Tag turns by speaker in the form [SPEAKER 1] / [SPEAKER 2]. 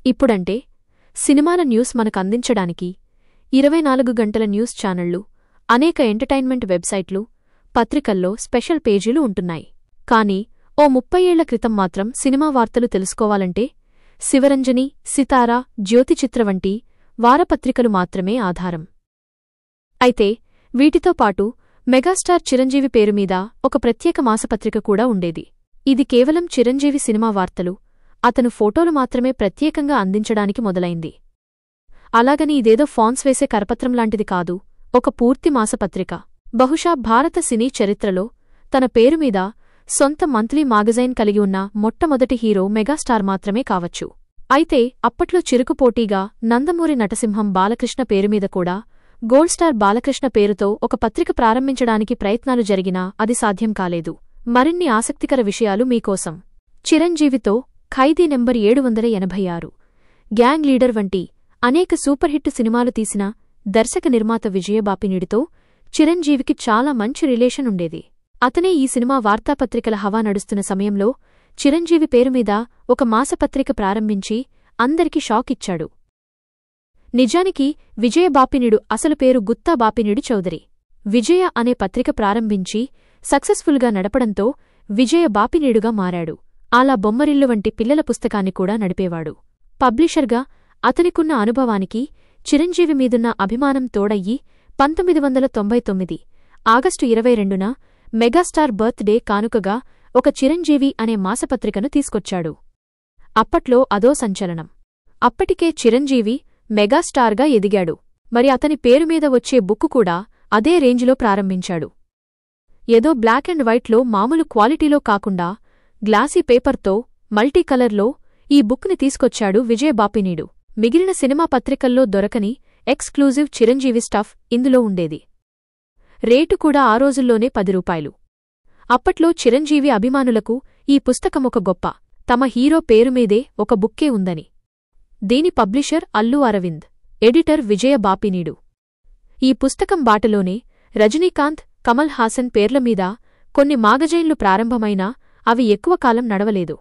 [SPEAKER 1] ఇప్పుడంటే సినిమాల న్యూస్ మనకందించడానికి 24 గంటల న్యూస్ ఛానళ్లు, అనేక ఎంటర్టైన్మెంట్ వెబ్సైట్లు, పత్రికల్లో స్పెషల్ పేజీలు ఉంటున్నాయి. కానీ ఓ 30 ఏళ్ల క్రితం మాత్రం సినిమా వార్తలు తెలుసుకోవాలంటే శివరంజని, సితారా, జ్యోతిచిత్ర వంటి వారపత్రికలు మాత్రమే ఆధారం. అయితే వీటితో పాటు మెగాస్టార్ చిరంజీవి పేరుమీద ఒక ప్రత్యేక మాసపత్రిక కూడా ఉండేది. ఇది కేవలం చిరంజీవి సినిమా వార్తలు, అతను ఫోటోలు మాత్రమే ప్రత్యేకంగా అందించడానికి మొదలైంది. అలాగని ఇదేదో ఫాన్స్ వేసే కరపత్రం లాంటిది కాదు, ఒక పూర్తి మాసపత్రిక. బహుశా భారత సినీ చరిత్రలో తన పేరుమీద సొంత మంత్లీ మాగజైన్ కలిగి ఉన్న మొట్టమొదటి హీరో మెగాస్టార్ మాత్రమే కావచ్చు. అయితే అప్పట్లో చిరుకుపోటీగా నందమూరి నటసింహం బాలకృష్ణ పేరుమీద కూడా గోల్డ్ స్టార్ బాలకృష్ణ పేరుతో ఒక పత్రిక ప్రారంభించడానికి ప్రయత్నాలు జరిగినా అది సాధ్యం కాలేదు. మరిన్ని ఆసక్తికర విషయాలు మీకోసం. చిరంజీవితో ఖైదీ నంబర్ 786, గ్యాంగ్ లీడర్ వంటి అనేక సూపర్హిట్ సినిమాలు తీసిన దర్శక నిర్మాత విజయబాపినీడితో చిరంజీవికి చాలా మంచి రిలేషన్ ఉండేది. అతనే ఈ సినిమా వార్తాపత్రికల హవా నడుస్తున్న సమయంలో చిరంజీవి పేరుమీద ఒక మాసపత్రిక ప్రారంభించి అందరికీ షాక్ ఇచ్చాడు. నిజానికి విజయబాపినీడు అసలు పేరు గుత్తా బాపినీడు చౌదరి. విజయ అనే పత్రిక ప్రారంభించి సక్సెస్ఫుల్గా నడపడంతో విజయ బాపినీడుగా మారాడు. అలా బొమ్మరిల్లు వంటి పిల్లల పుస్తకాన్ని కూడా నడిపేవాడు. పబ్లిషర్గా అతనికున్న అనుభవానికి చిరంజీవి మీదున్న అభిమానం తోడయ్యి 1999 ఆగస్టు 22న మెగాస్టార్ బర్త్ డే కానుకగా ఒక చిరంజీవి అనే మాసపత్రికను తీసుకొచ్చాడు. అప్పట్లో అదో సంచలనం. అప్పటికే చిరంజీవి మెగాస్టార్గా ఎదిగాడు. మరి అతని పేరుమీద వచ్చే బుక్కు కూడా అదే రేంజ్లో ప్రారంభించాడు. ఏదో బ్లాక్ అండ్ వైట్లో మామూలు క్వాలిటీలో కాకుండా గ్లాసీ పేపర్తో మల్టీ కలర్లో ఈ బుక్ని తీసుకొచ్చాడు విజయబాపినీడు. మిగిలిన సినిమా పత్రికల్లో దొరకని ఎక్స్క్లూజివ్ చిరంజీవి స్టఫ్ ఇందులో ఉండేది. రేటు కూడా ఆ రోజుల్లోనే 10 రూపాయలు. అప్పట్లో చిరంజీవి అభిమానులకు ఈ పుస్తకమొక గొప్ప. తమ హీరో పేరుమీదే ఒక బుక్కే ఉందని. దీని పబ్లిషర్ అల్లు అరవింద్, ఎడిటర్ విజయబాపినీడు. ఈ పుస్తకం బాటలోనే రజనీకాంత్, కమల్ హాసన్ పేర్లమీద కొన్ని మాగజైన్లు ప్రారంభమైనా అవి ఎక్కువ కాలం నడవలేదు.